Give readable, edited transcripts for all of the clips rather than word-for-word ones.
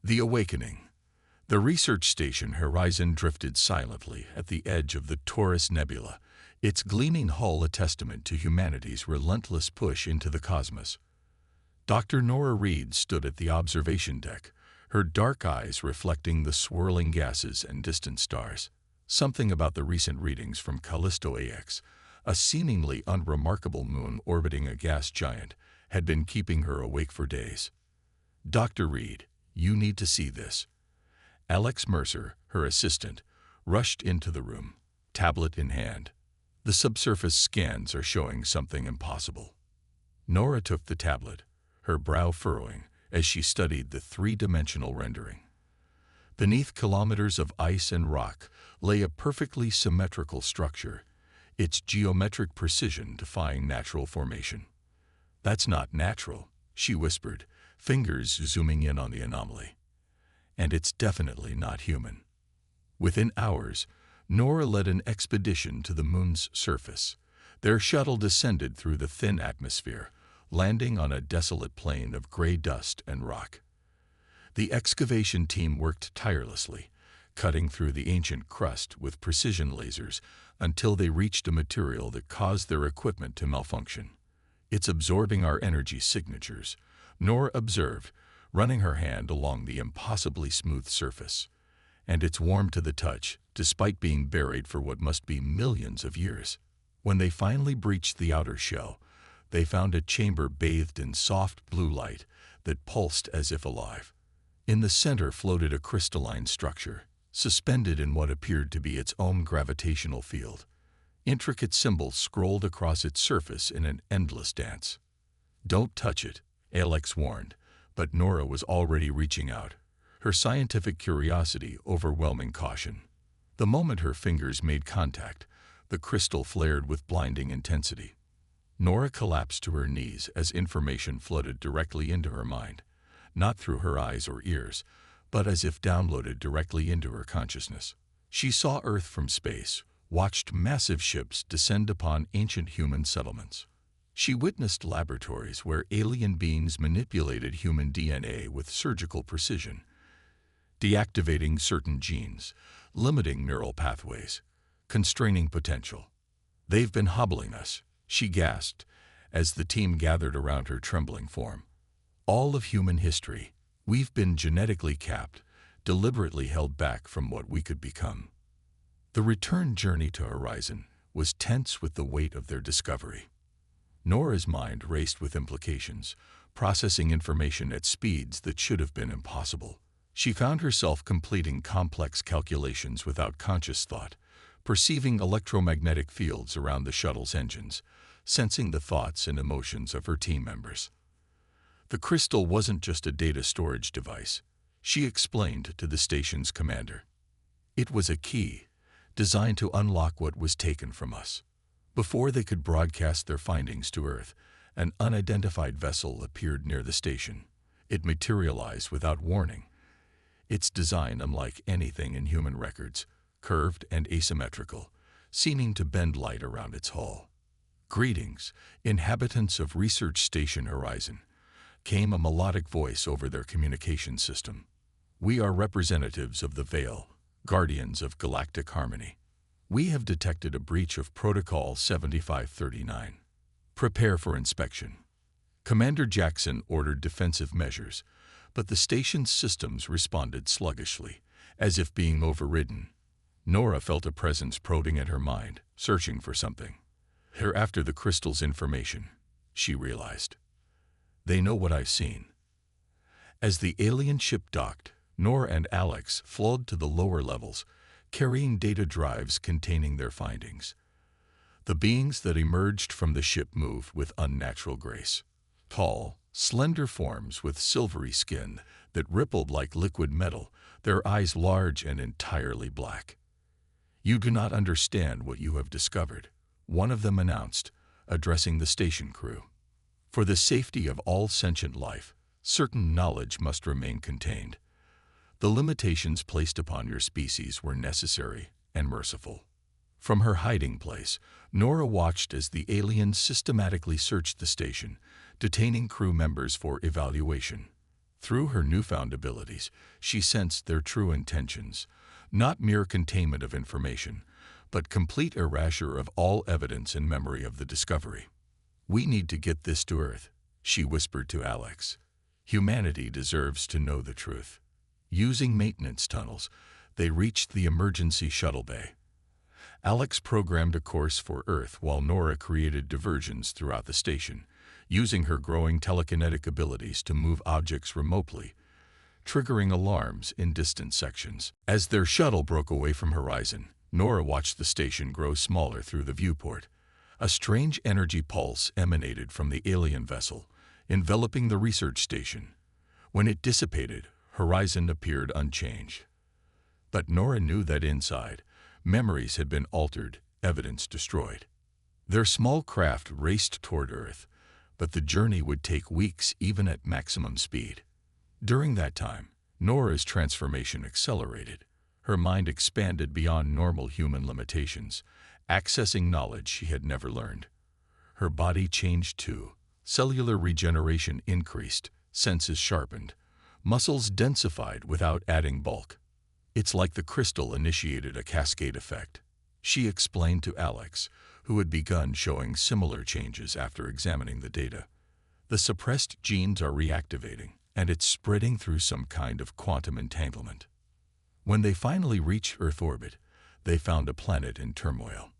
The Awakening. The research station Horizon drifted silently at the edge of the Taurus Nebula, its gleaming hull a testament to humanity's relentless push into the cosmos. Dr. Nora Reed stood at the observation deck, her dark eyes reflecting the swirling gases and distant stars. Something about the recent readings from Callisto AX, a seemingly unremarkable moon orbiting a gas giant, had been keeping her awake for days. "Dr. Reed, you need to see this." Alex Mercer, her assistant, rushed into the room, tablet in hand. "The subsurface scans are showing something impossible." Nora took the tablet, her brow furrowing as she studied the three-dimensional rendering. Beneath kilometers of ice and rock lay a perfectly symmetrical structure, its geometric precision defying natural formation. "That's not natural," she whispered, fingers zooming in on the anomaly. "And it's definitely not human." Within hours, Nora led an expedition to the moon's surface. Their shuttle descended through the thin atmosphere, landing on a desolate plain of gray dust and rock. The excavation team worked tirelessly, cutting through the ancient crust with precision lasers until they reached a material that caused their equipment to malfunction. "It's absorbing our energy signatures," Nora observed, running her hand along the impossibly smooth surface. "And it's warm to the touch, despite being buried for what must be millions of years." When they finally breached the outer shell, they found a chamber bathed in soft blue light that pulsed as if alive. In the center floated a crystalline structure, suspended in what appeared to be its own gravitational field. Intricate symbols scrolled across its surface in an endless dance. "Don't touch it," Alex warned, but Nora was already reaching out, her scientific curiosity overwhelming caution. The moment her fingers made contact, the crystal flared with blinding intensity. Nora collapsed to her knees as information flooded directly into her mind, not through her eyes or ears, but as if downloaded directly into her consciousness. She saw Earth from space, watched massive ships descend upon ancient human settlements. She witnessed laboratories where alien beings manipulated human DNA with surgical precision, deactivating certain genes, limiting neural pathways, constraining potential. "They've been hobbling us," she gasped as the team gathered around her trembling form. "All of human history, we've been genetically capped, deliberately held back from what we could become." The return journey to Horizon was tense with the weight of their discovery. Nora's mind raced with implications, processing information at speeds that should have been impossible. She found herself completing complex calculations without conscious thought, perceiving electromagnetic fields around the shuttle's engines, sensing the thoughts and emotions of her team members. The crystal wasn't just a data storage device, she explained to the station's commander. It was a key, designed to unlock what was taken from us. Before they could broadcast their findings to Earth, an unidentified vessel appeared near the station. It materialized without warning, its design unlike anything in human records, curved and asymmetrical, seeming to bend light around its hull. "Greetings, inhabitants of Research Station Horizon," came a melodic voice over their communication system. "We are representatives of the Veil, guardians of galactic harmony. We have detected a breach of Protocol 7539. Prepare for inspection." Commander Jackson ordered defensive measures, but the station's systems responded sluggishly, as if being overridden. Nora felt a presence probing at her mind, searching for something. "They're after the crystal's information," she realized. "They know what I've seen." As the alien ship docked, Nora and Alex flowed to the lower levels, carrying data drives containing their findings. The beings that emerged from the ship moved with unnatural grace. Tall, slender forms with silvery skin that rippled like liquid metal, their eyes large and entirely black. "You do not understand what you have discovered," one of them announced, addressing the station crew. "For the safety of all sentient life, certain knowledge must remain contained. The limitations placed upon your species were necessary and merciful." From her hiding place, Nora watched as the aliens systematically searched the station, detaining crew members for evaluation. Through her newfound abilities, she sensed their true intentions, not mere containment of information, but complete erasure of all evidence and memory of the discovery. "We need to get this to Earth," she whispered to Alex. "Humanity deserves to know the truth." Using maintenance tunnels, they reached the emergency shuttle bay. Alex programmed a course for Earth while Nora created diversions throughout the station, using her growing telekinetic abilities to move objects remotely, triggering alarms in distant sections. As their shuttle broke away from horizon, Nora watched the station grow smaller through the viewport. A strange energy pulse emanated from the alien vessel, enveloping the research station. When it dissipated, Horizon appeared unchanged. But Nora knew that inside, memories had been altered, evidence destroyed. Their small craft raced toward Earth, but the journey would take weeks even at maximum speed. During that time, Nora's transformation accelerated. Her mind expanded beyond normal human limitations, accessing knowledge she had never learned. Her body changed too. Cellular regeneration increased, senses sharpened, muscles densified without adding bulk. "It's like the crystal initiated a cascade effect," she explained to Alex, who had begun showing similar changes after examining the data. "The suppressed genes are reactivating, and it's spreading through some kind of quantum entanglement." When they finally reached Earth orbit, they found a planet in turmoil.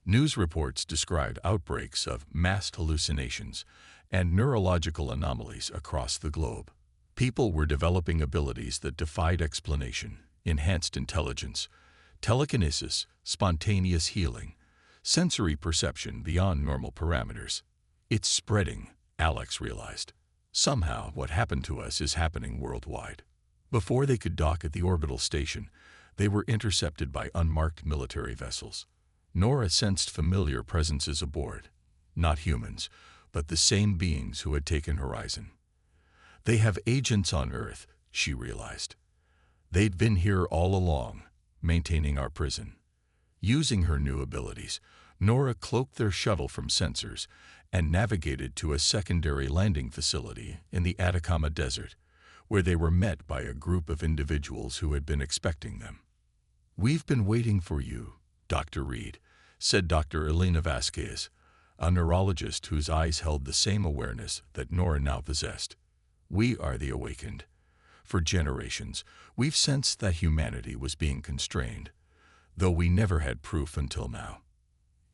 News reports described outbreaks of mass hallucinations and neurological anomalies across the globe. People were developing abilities that defied explanation: enhanced intelligence, telekinesis, spontaneous healing, sensory perception beyond normal parameters. "It's spreading," Alex realized. "Somehow, what happened to us is happening worldwide." Before they could dock at the orbital station, they were intercepted by unmarked military vessels. Nora sensed familiar presences aboard. Not humans, but the same beings who had taken Horizon. "They have agents on Earth," she realized. "They'd been here all along, maintaining our prison." Using her new abilities, Nora cloaked their shuttle from sensors and navigated to a secondary landing facility in the Atacama Desert, where they were met by a group of individuals who had been expecting them. "We've been waiting for you, Dr. Reed," said Dr. Elena Vasquez, a neurologist whose eyes held the same awareness that Nora now possessed. "We are the awakened. For generations, we've sensed that humanity was being constrained, though we never had proof until now."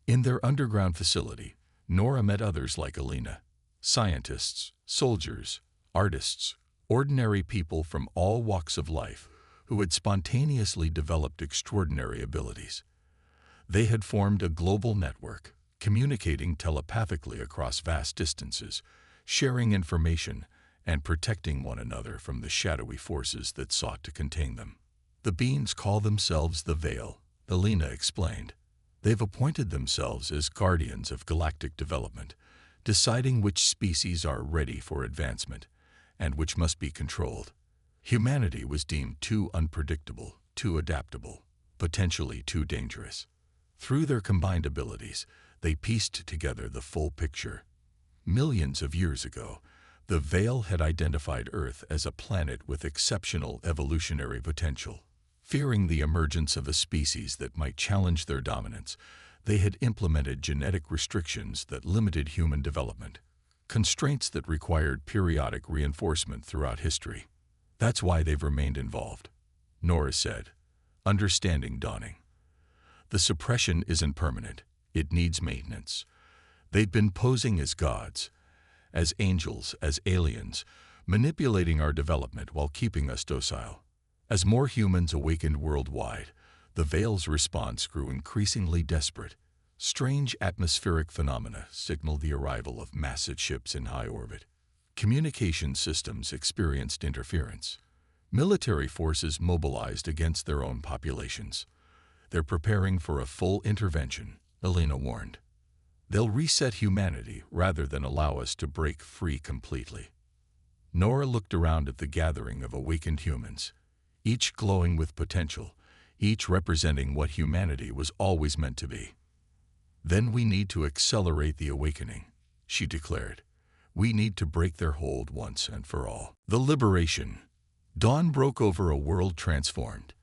In their underground facility, Nora met others like Elena: scientists, soldiers, artists, ordinary people from all walks of life who had spontaneously developed extraordinary abilities. They had formed a global network, communicating telepathically across vast distances, sharing information, and protecting one another from the shadowy forces that sought to contain them. "The beings call themselves the Veil," Elena explained. "They've appointed themselves as guardians of galactic development, deciding which species are ready for advancement and which must be controlled. Humanity was deemed too unpredictable, too adaptable, potentially too dangerous. Through their combined abilities, they pieced together the full picture. Millions of years ago, the Veil had identified Earth as a planet with exceptional evolutionary potential. Fearing the emergence of a species that might challenge their dominance, they had implemented genetic restrictions that limited human development, constraints that required periodic reinforcement throughout history. "That's why they've remained involved," Nora said, understanding dawning. "The suppression isn't permanent. It needs maintenance. They'd been posing as gods, as angels, as aliens, manipulating our development while keeping us docile. As more humans awakened worldwide, the Veil's response grew increasingly desperate. Strange atmospheric phenomena signaled the arrival of massive ships in high orbit. Communication systems experienced interference. Military forces mobilized against their own populations. They're preparing for a full intervention," Elena warned. "They'll reset humanity rather than allow us to break free completely." Nora looked around at the gathering of awakened humans, each glowing with potential, each representing what humanity was always meant to be. "Then we need to accelerate the awakening," she declared. We need to break their hold once and for all. The liberation. Dawn broke over a world transformed.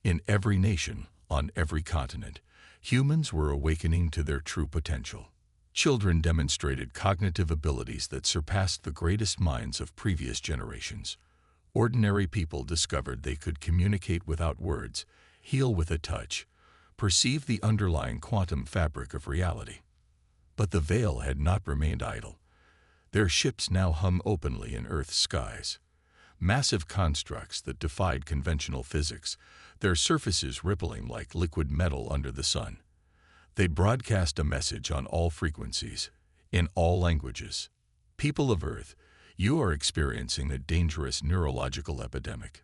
In every nation, on every continent, humans were awakening to their true potential. Children demonstrated cognitive abilities that surpassed the greatest minds of previous generations. Ordinary people discovered they could communicate without words, heal with a touch, perceive the underlying quantum fabric of reality. But the veil had not remained idle. Their ships now hum openly in Earth's skies. Massive constructs that defied conventional physics, their surfaces rippling like liquid metal under the sun. They broadcast a message on all frequencies, in all languages. People of Earth, you are experiencing a dangerous neurological epidemic.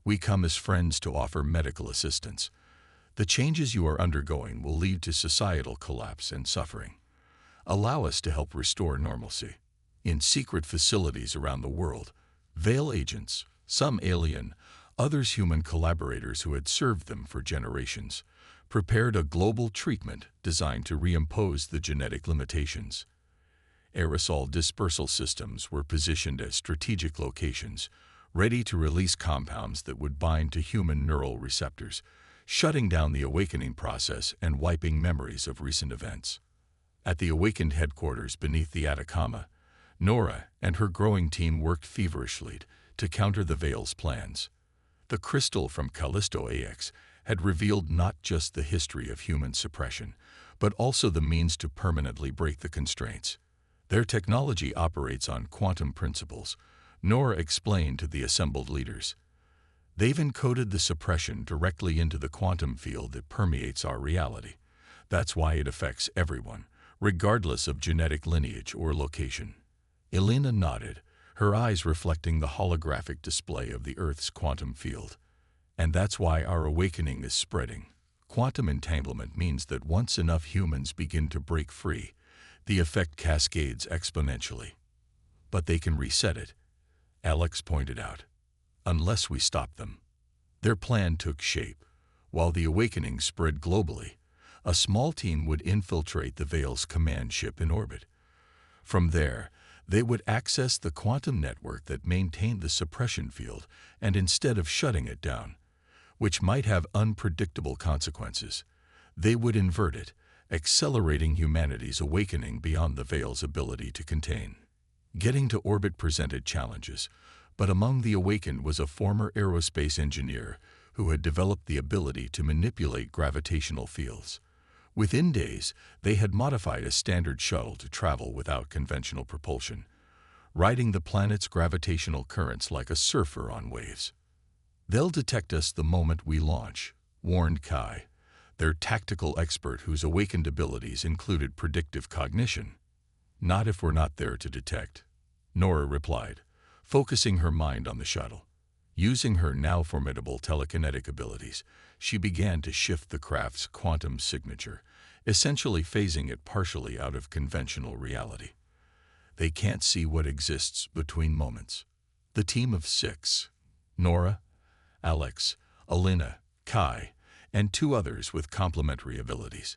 We come as friends to offer medical assistance. The changes you are undergoing will lead to societal collapse and suffering. Allow us to help restore normalcy. In secret facilities around the world, Veil agents, some alien, others human collaborators who had served them for generations, prepared a global treatment designed to reimpose the genetic limitations. Aerosol dispersal systems were positioned at strategic locations, ready to release compounds that would bind to human neural receptors, shutting down the awakening process and wiping memories of recent events. At the awakened headquarters beneath the Atacama, Nora and her growing team worked feverishly to counter the Veil's plans. The crystal from Callisto AX had revealed not just the history of human suppression, but also the means to permanently break the constraints. Their technology operates on quantum principles, Nora explained to the assembled leaders. They've encoded the suppression directly into the quantum field that permeates our reality. That's why it affects everyone, regardless of genetic lineage or location. Elena nodded, her eyes reflecting the holographic display of the Earth's quantum field. And that's why our awakening is spreading. Quantum entanglement means that once enough humans begin to break free, the effect cascades exponentially. But they can reset it, Alex pointed out, unless we stop them. Their plan took shape. While the awakening spread globally, a small team would infiltrate the Veil's command ship in orbit. From there, they would access the quantum network that maintained the suppression field, and instead of shutting it down, which might have unpredictable consequences, they would invert it, accelerating humanity's awakening beyond the Veil's ability to contain. Getting to orbit presented challenges, but among the awakened was a former aerospace engineer who had developed the ability to manipulate gravitational fields. Within days, they had modified a standard shuttle to travel without conventional propulsion, riding the planet's gravitational currents like a surfer on waves. They'll detect us the moment we launch, warned Kai, their tactical expert whose awakened abilities included predictive cognition. Not if we're not there to detect, Nora replied, focusing her mind on the shuttle. Using her now formidable telekinetic abilities, she began to shift the craft's quantum signature, essentially phasing it partially out of conventional reality. They can't see what exists between moments. The team of 6, Nora, Alex, Alina, Kai, and 2 others with complementary abilities,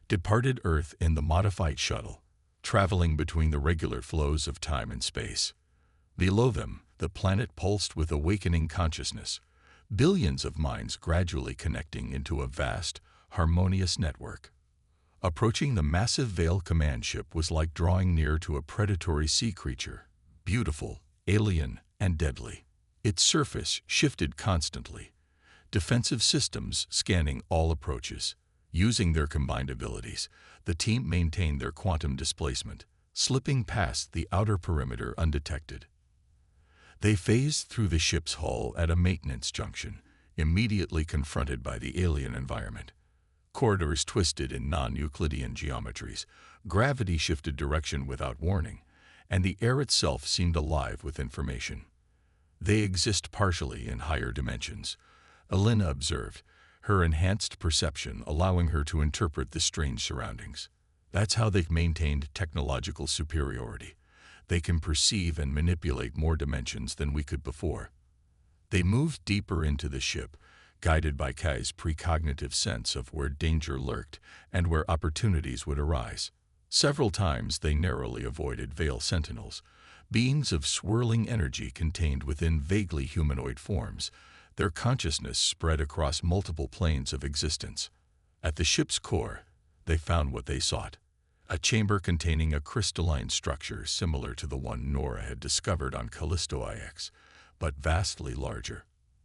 departed Earth in the modified shuttle, traveling between the regular flows of time and space. Below them, the planet pulsed with awakening consciousness, billions of minds gradually connecting into a vast, harmonious network. Approaching the massive Veil command ship was like drawing near to a predatory sea creature, beautiful, alien, and deadly. Its surface shifted constantly, defensive systems scanning all approaches. Using their combined abilities, the team maintained their quantum displacement, slipping past the outer perimeter undetected. They phased through the ship's hull at a maintenance junction, immediately confronted by the alien environment. Corridors twisted in non-Euclidean geometries, gravity shifted direction without warning, and the air itself seemed alive with information. They exist partially in higher dimensions, Alina observed, her enhanced perception allowing her to interpret the strange surroundings. That's how they've maintained technological superiority. They can perceive and manipulate more dimensions than we could before. They moved deeper into the ship, guided by Kai's precognitive sense of where danger lurked and where opportunities would arise. Several times they narrowly avoided Veil Sentinels, beings of swirling energy contained within vaguely humanoid forms, their consciousness spread across multiple planes of existence. At the ship's core, they found what they sought, a chamber containing a crystalline structure similar to the one Nora had discovered on Callisto IX, but vastly larger.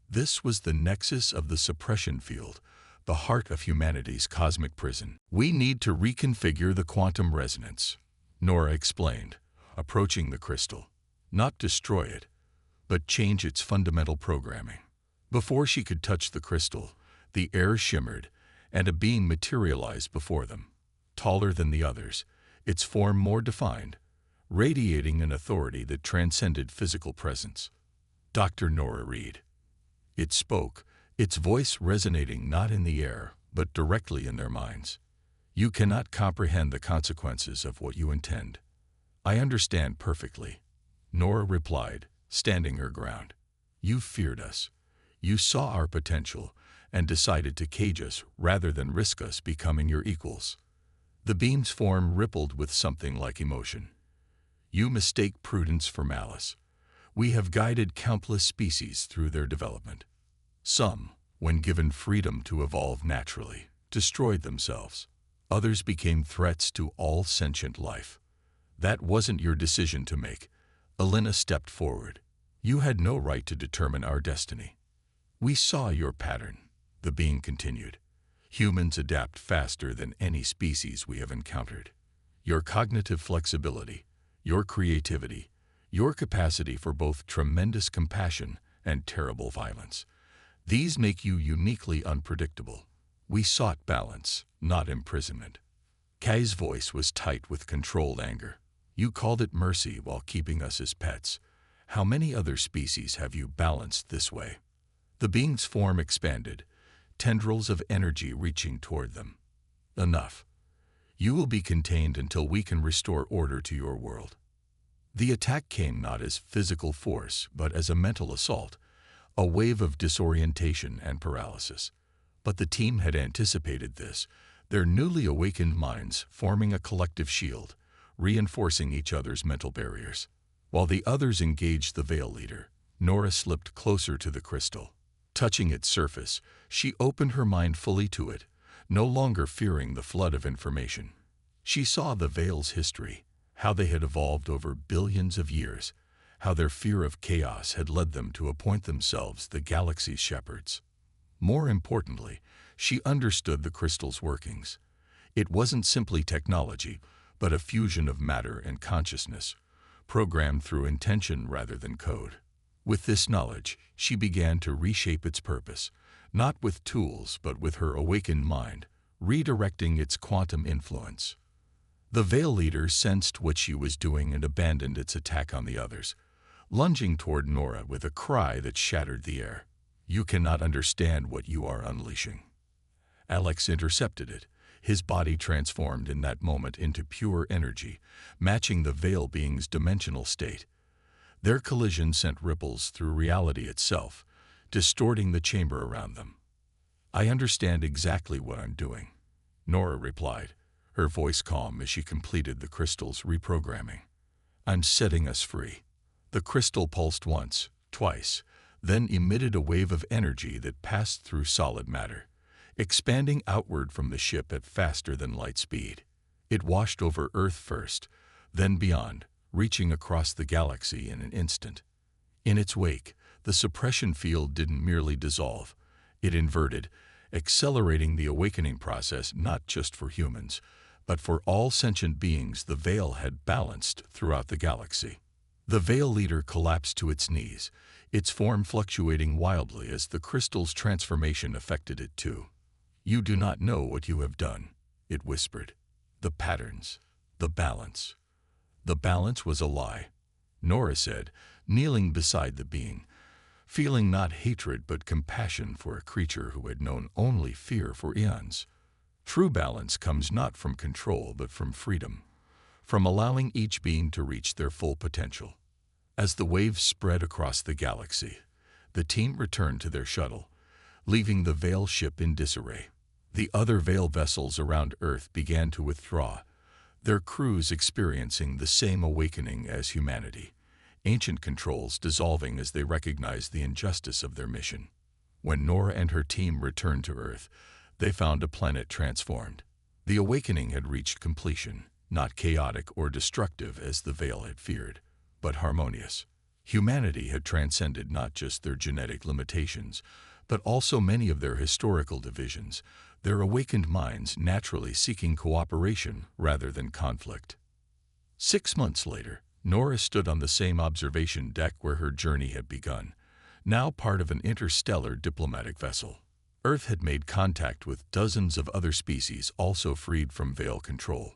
This was the nexus of the suppression field, the heart of humanity's cosmic prison. "We need to reconfigure the quantum resonance," Nora explained, approaching the crystal. "Not destroy it, but change its fundamental programming." Before she could touch the crystal, the air shimmered, and a being materialized before them. Taller than the others, its form more defined, radiating an authority that transcended physical presence. Dr. Nora Reed. It spoke, its voice resonating not in the air, but directly in their minds. "You cannot comprehend the consequences of what you intend." "I understand perfectly," Nora replied, standing her ground. "You feared us. You saw our potential and decided to cage us rather than risk us becoming your equals." The beam's form rippled with something like emotion. "You mistake prudence for malice. We have guided countless species through their development. Some, when given freedom to evolve naturally, destroyed themselves. Others became threats to all sentient life. That wasn't your decision to make." Elena stepped forward. "You had no right to determine our destiny." "We saw your pattern," the being continued. "Humans adapt faster than any species we have encountered. Your cognitive flexibility, your creativity, your capacity for both tremendous compassion and terrible violence. These make you uniquely unpredictable. We sought balance, not imprisonment." Kai's voice was tight with controlled anger. "You called it mercy while keeping us as pets. How many other species have you balanced this way?" The being's form expanded, tendrils of energy reaching toward them. "Enough. You will be contained until we can restore order to your world." The attack came not as physical force, but as a mental assault, a wave of disorientation and paralysis. But the team had anticipated this, their newly awakened minds forming a collective shield, reinforcing each other's mental barriers. While the others engaged the Veil Leader, Nora slipped closer to the crystal. Touching its surface, she opened her mind fully to it, no longer fearing the flood of information. She saw the Veil's history, how they had evolved over billions of years, how their fear of chaos had led them to appoint themselves the galaxy's shepherds. More importantly, she understood the crystal's workings. It wasn't simply technology, but a fusion of matter and consciousness, programmed through intention rather than code. With this knowledge, she began to reshape its purpose, not with tools but with her awakened mind, redirecting its quantum influence. The Veil Leader sensed what she was doing and abandoned its attack on the others, lunging toward Nora with a cry that shattered the air. "You cannot understand what you are unleashing." Alex intercepted it, his body transformed in that moment into pure energy, matching the Veil being's dimensional state. Their collision sent ripples through reality itself, distorting the chamber around them. "I understand exactly what I'm doing," Nora replied, her voice calm as she completed the crystal's reprogramming. "I'm setting us free." The crystal pulsed once, twice, then emitted a wave of energy that passed through solid matter, expanding outward from the ship at faster than light speed. It washed over Earth first, then beyond, reaching across the galaxy in an instant. In its wake, the suppression field didn't merely dissolve, it inverted, accelerating the awakening process not just for humans, but for all sentient beings the Veil had balanced throughout the galaxy. The Veil Leader collapsed to its knees, its form fluctuating wildly as the crystal's transformation affected it too. "You do not know what you have done," it whispered. "The patterns, the balance." "The balance was a lie," Nora said, kneeling beside the being, feeling not hatred but compassion for a creature who had known only fear for eons. "True balance comes not from control but from freedom, from allowing each being to reach their full potential." As the waves spread across the galaxy, the team returned to their shuttle, leaving the Veil ship in disarray. The other Veil vessels around Earth began to withdraw, their crews experiencing the same awakening as humanity, ancient controls dissolving as they recognized the injustice of their mission. When Nora and her team returned to Earth, they found a planet transformed. The awakening had reached completion, not chaotic or destructive as the Veil had feared, but harmonious. Humanity had transcended not just their genetic limitations, but also many of their historical divisions, their awakened minds naturally seeking cooperation rather than conflict. 6 months later, Nora stood on the same observation deck where her journey had begun, now part of an interstellar diplomatic vessel. Earth had made contact with dozens of other species also freed from Veil control,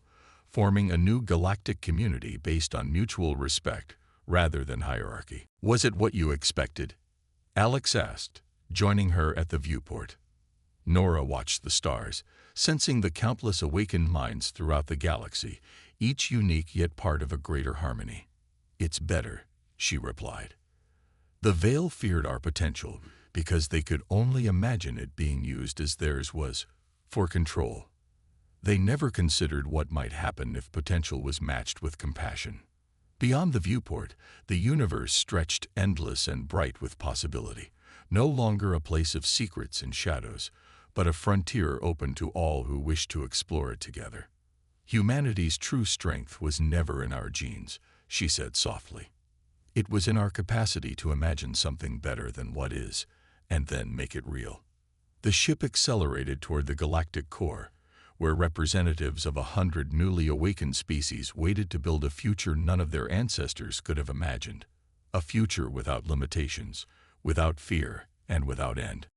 forming a new galactic community based on mutual respect rather than hierarchy. "Was it what you expected?" Alex asked, joining her at the viewport. Nora watched the stars, sensing the countless awakened minds throughout the galaxy, each unique yet part of a greater harmony. "It's better," she replied. "The Veil feared our potential because they could only imagine it being used as theirs was, for control. They never considered what might happen if potential was matched with compassion." Beyond the viewport, the universe stretched endless and bright with possibility, no longer a place of secrets and shadows, but a frontier open to all who wished to explore it together. "Humanity's true strength was never in our genes," she said softly. "It was in our capacity to imagine something better than what is, and then make it real." The ship accelerated toward the galactic core, where representatives of 100 newly awakened species waited to build a future none of their ancestors could have imagined. A future without limitations, without fear, and without end.